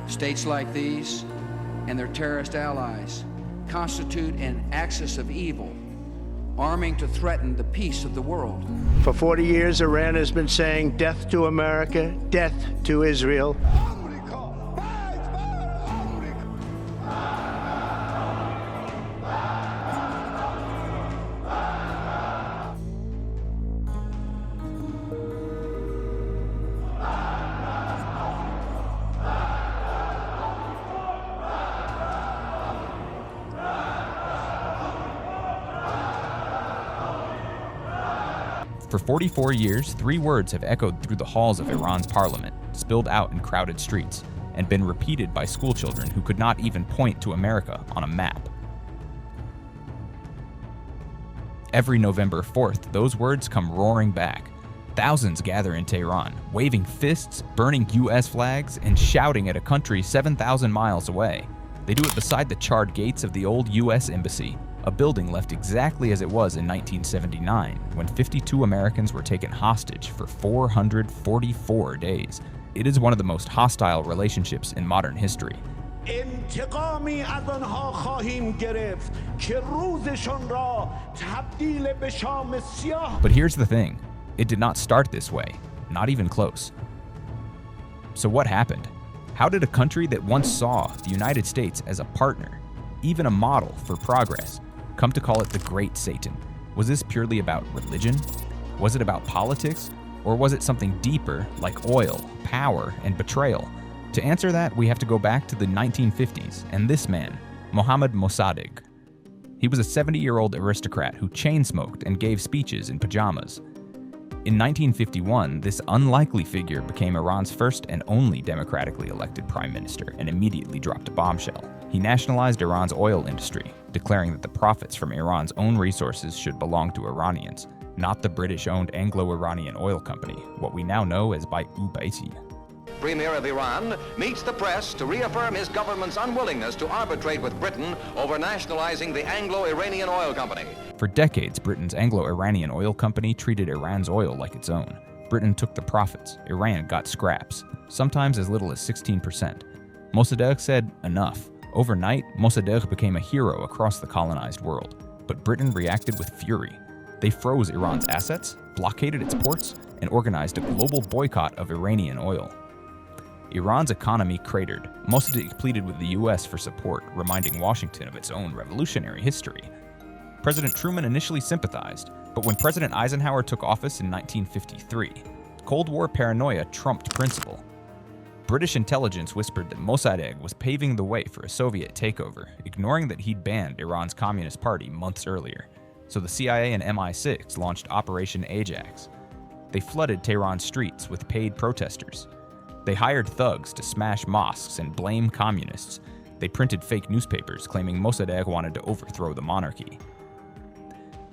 States like these and their terrorist allies constitute an axis of evil, arming to threaten the peace of the world. For 40 years, Iran has been saying death to America, death to Israel. For 44 years, three words have echoed through the halls of Iran's parliament, spilled out in crowded streets, and been repeated by schoolchildren who could not even point to America on a map. Every November 4th, those words come roaring back. Thousands gather in Tehran, waving fists, burning US flags, and shouting at a country 7,000 miles away. They do it beside the charred gates of the old US embassy, a building left exactly as it was in 1979, when 52 Americans were taken hostage for 444 days. It is one of the most hostile relationships in modern history. But here's the thing, it did not start this way, not even close. So what happened? How did a country that once saw the United States as a partner, even a model for progress, come to call it the Great Satan? Was this purely about religion? Was it about politics? Or was it something deeper like oil, power, and betrayal? To answer that, we have to go back to the 1950s and this man, Mohammad Mossadegh. He was a 70-year-old aristocrat who chain-smoked and gave speeches in pajamas. In 1951, this unlikely figure became Iran's first and only democratically elected prime minister and immediately dropped a bombshell. He nationalized Iran's oil industry, declaring that the profits from Iran's own resources should belong to Iranians, not the British-owned Anglo-Iranian oil company, what we now know as Baisi. Premier of Iran meets the press to reaffirm his government's unwillingness to arbitrate with Britain over nationalizing the Anglo-Iranian oil company. For decades, Britain's Anglo-Iranian oil company treated Iran's oil like its own. Britain took the profits, Iran got scraps, sometimes as little as 16%. Mossadegh said, enough. Overnight, Mossadegh became a hero across the colonized world. But Britain reacted with fury. They froze Iran's assets, blockaded its ports, and organized a global boycott of Iranian oil. Iran's economy cratered. Mossadegh pleaded with the US for support, reminding Washington of its own revolutionary history. President Truman initially sympathized, but when President Eisenhower took office in 1953, Cold War paranoia trumped principle. British intelligence whispered that Mossadegh was paving the way for a Soviet takeover, ignoring that he'd banned Iran's Communist Party months earlier. So the CIA and MI6 launched Operation Ajax. They flooded Tehran's streets with paid protesters. They hired thugs to smash mosques and blame communists. They printed fake newspapers claiming Mossadegh wanted to overthrow the monarchy.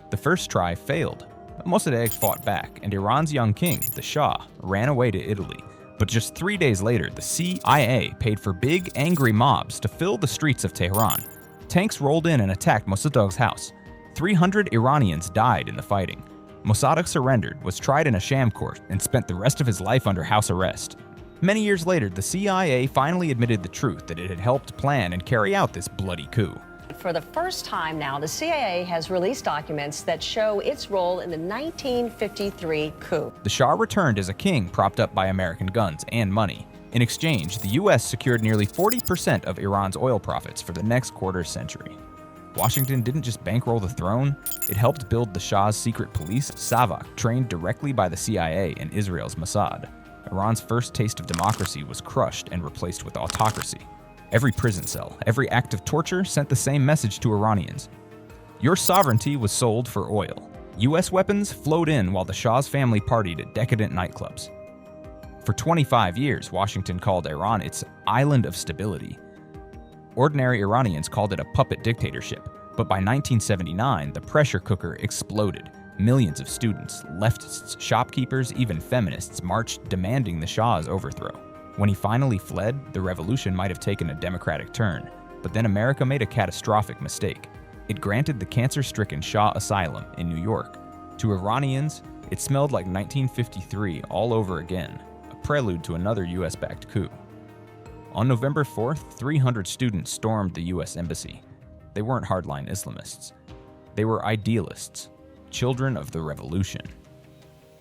The first try failed. Mossadegh fought back, and Iran's young king, the Shah, ran away to Italy. But just 3 days later, the CIA paid for big, angry mobs to fill the streets of Tehran. Tanks rolled in and attacked Mossadegh's house. 300 Iranians died in the fighting. Mossadegh surrendered, was tried in a sham court, and spent the rest of his life under house arrest. Many years later, the CIA finally admitted the truth that it had helped plan and carry out this bloody coup. For the first time now, the CIA has released documents that show its role in the 1953 coup. The Shah returned as a king propped up by American guns and money. In exchange, the US secured nearly 40% of Iran's oil profits for the next quarter century. Washington didn't just bankroll the throne, it helped build the Shah's secret police, Savak, trained directly by the CIA and Israel's Mossad. Iran's first taste of democracy was crushed and replaced with autocracy. Every prison cell, every act of torture sent the same message to Iranians. Your sovereignty was sold for oil. US weapons flowed in while the Shah's family partied at decadent nightclubs. For 25 years, Washington called Iran its island of stability. Ordinary Iranians called it a puppet dictatorship, but by 1979, the pressure cooker exploded. Millions of students, leftists, shopkeepers, even feminists marched demanding the Shah's overthrow. When he finally fled, the revolution might have taken a democratic turn, but then America made a catastrophic mistake. It granted the cancer-stricken Shah asylum in New York. To Iranians, it smelled like 1953 all over again, a prelude to another US-backed coup. On November 4th, 300 students stormed the U.S. Embassy. They weren't hardline Islamists. They were idealists, children of the revolution.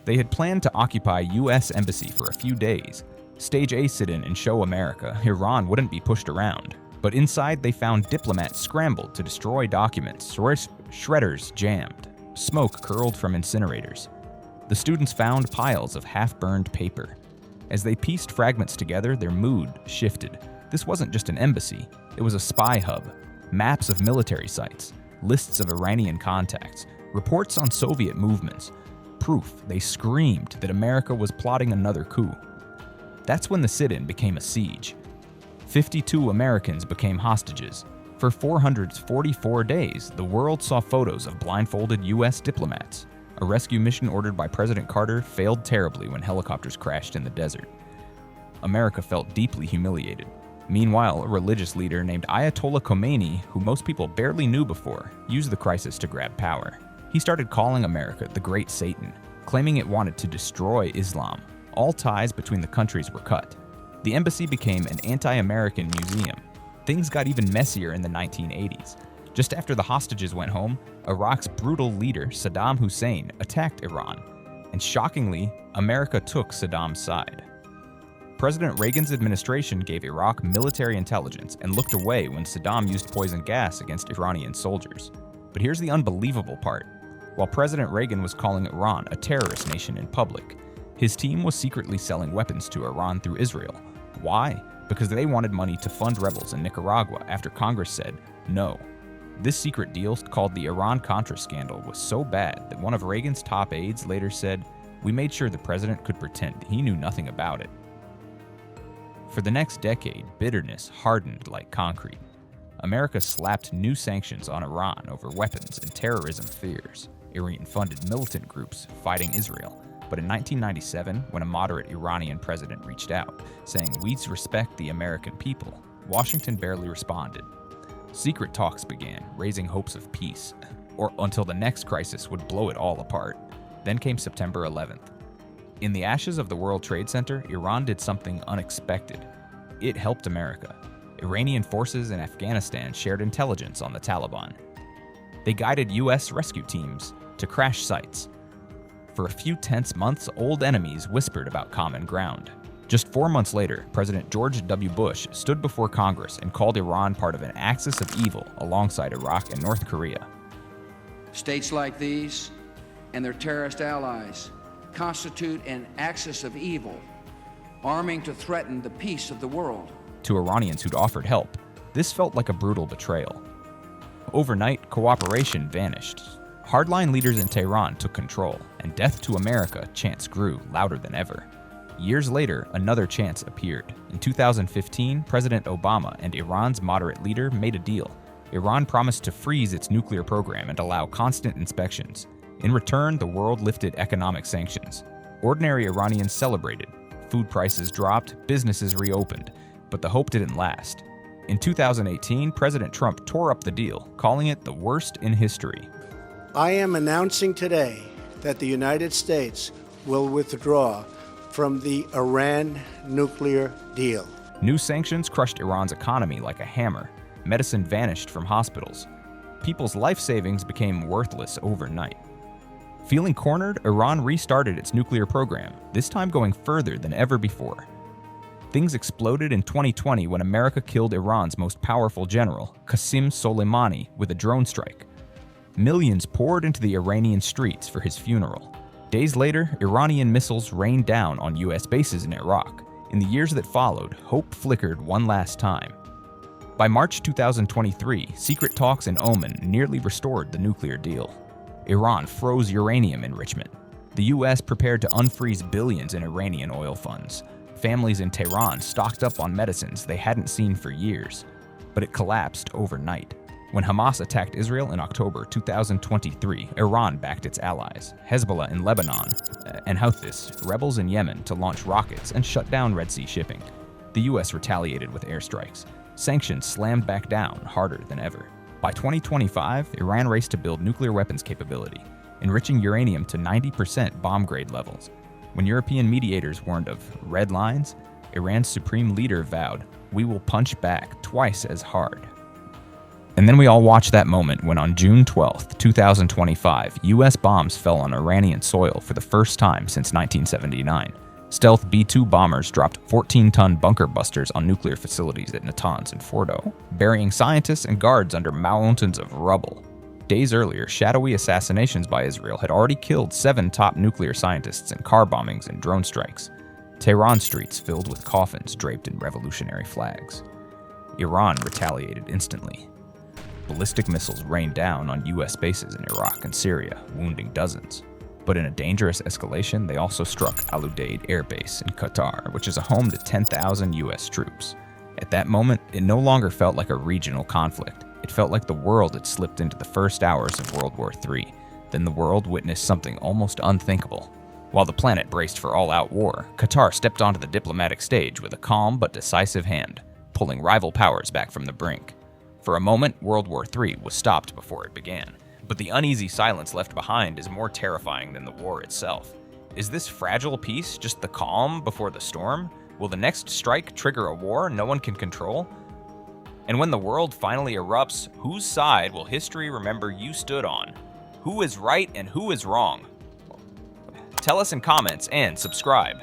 They had planned to occupy U.S. Embassy for a few days, stage a sit-in and show America Iran wouldn't be pushed around. But inside, they found diplomats scrambled to destroy documents, shredders jammed, smoke curled from incinerators. The students found piles of half-burned paper. As they pieced fragments together, their mood shifted. This wasn't just an embassy, it was a spy hub. Maps of military sites, lists of Iranian contacts, reports on Soviet movements, proof they screamed that America was plotting another coup. That's when the sit-in became a siege. 52 Americans became hostages. For 444 days, the world saw photos of blindfolded U.S. diplomats. A rescue mission ordered by President Carter failed terribly when helicopters crashed in the desert. America felt deeply humiliated. Meanwhile, a religious leader named Ayatollah Khomeini, who most people barely knew before, used the crisis to grab power. He started calling America the Great Satan, claiming it wanted to destroy Islam. All ties between the countries were cut. The embassy became an anti-American museum. Things got even messier in the 1980s. Just after the hostages went home, Iraq's brutal leader, Saddam Hussein, attacked Iran. And shockingly, America took Saddam's side. President Reagan's administration gave Iraq military intelligence and looked away when Saddam used poison gas against Iranian soldiers. But here's the unbelievable part. While President Reagan was calling Iran a terrorist nation in public, his team was secretly selling weapons to Iran through Israel. Why? Because they wanted money to fund rebels in Nicaragua after Congress said no. This secret deal, called the Iran-Contra scandal, was so bad that one of Reagan's top aides later said, "We made sure the president could pretend he knew nothing about it." For the next decade, bitterness hardened like concrete. America slapped new sanctions on Iran over weapons and terrorism fears. Iran funded militant groups fighting Israel. But in 1997, when a moderate Iranian president reached out, saying, "We respect the American people," Washington barely responded. Secret talks began, raising hopes of peace, or until the next crisis would blow it all apart. Then came September 11th. In the ashes of the World Trade Center, Iran did something unexpected. It helped America. Iranian forces in Afghanistan shared intelligence on the Taliban. They guided U.S. rescue teams to crash sites. For a few tense months, old enemies whispered about common ground. Just 4 months later, President George W. Bush stood before Congress and called Iran part of an axis of evil alongside Iraq and North Korea. States like these and their terrorist allies constitute an axis of evil, arming to threaten the peace of the world. To Iranians who'd offered help, this felt like a brutal betrayal. Overnight, cooperation vanished. Hardline leaders in Tehran took control, and "Death to America" chants grew louder than ever. Years later, another chant appeared. In 2015, President Obama and Iran's moderate leader made a deal. Iran promised to freeze its nuclear program and allow constant inspections. In return, the world lifted economic sanctions. Ordinary Iranians celebrated. Food prices dropped, businesses reopened, but the hope didn't last. In 2018, President Trump tore up the deal, calling it the worst in history. I am announcing today that the United States will withdraw from the Iran nuclear deal. New sanctions crushed Iran's economy like a hammer. Medicine vanished from hospitals. People's life savings became worthless overnight. Feeling cornered, Iran restarted its nuclear program, this time going further than ever before. Things exploded in 2020 when America killed Iran's most powerful general, Qasem Soleimani, with a drone strike. Millions poured into the Iranian streets for his funeral. Days later, Iranian missiles rained down on U.S. bases in Iraq. In the years that followed, hope flickered one last time. By March 2023, secret talks in Oman nearly restored the nuclear deal. Iran froze uranium enrichment. The U.S. prepared to unfreeze billions in Iranian oil funds. Families in Tehran stocked up on medicines they hadn't seen for years. But it collapsed overnight. When Hamas attacked Israel in October 2023, Iran backed its allies, Hezbollah in Lebanon, and Houthis, rebels in Yemen, to launch rockets and shut down Red Sea shipping. The U.S. retaliated with airstrikes. Sanctions slammed back down harder than ever. By 2025, Iran raced to build nuclear weapons capability, enriching uranium to 90% bomb-grade levels. When European mediators warned of red lines, Iran's supreme leader vowed, we will punch back twice as hard. And then we all watched that moment when on June 12, 2025, US bombs fell on Iranian soil for the first time since 1979. Stealth B-2 bombers dropped 14-ton bunker busters on nuclear facilities at Natanz and Fordo, burying scientists and guards under mountains of rubble. Days earlier, shadowy assassinations by Israel had already killed 7 top nuclear scientists in car bombings and drone strikes. Tehran streets filled with coffins draped in revolutionary flags. Iran retaliated instantly. Ballistic missiles rained down on US bases in Iraq and Syria, wounding dozens. But in a dangerous escalation, they also struck Al Udeid Air Base in Qatar, which is a home to 10,000 US troops. At that moment, it no longer felt like a regional conflict. It felt like the world had slipped into the first hours of World War III. Then the world witnessed something almost unthinkable. While the planet braced for all-out war, Qatar stepped onto the diplomatic stage with a calm but decisive hand, pulling rival powers back from the brink. For a moment, World War III was stopped before it began. But the uneasy silence left behind is more terrifying than the war itself. Is this fragile peace just the calm before the storm? Will the next strike trigger a war no one can control? And when the world finally erupts, whose side will history remember you stood on? Who is right and who is wrong? Tell us in comments and subscribe.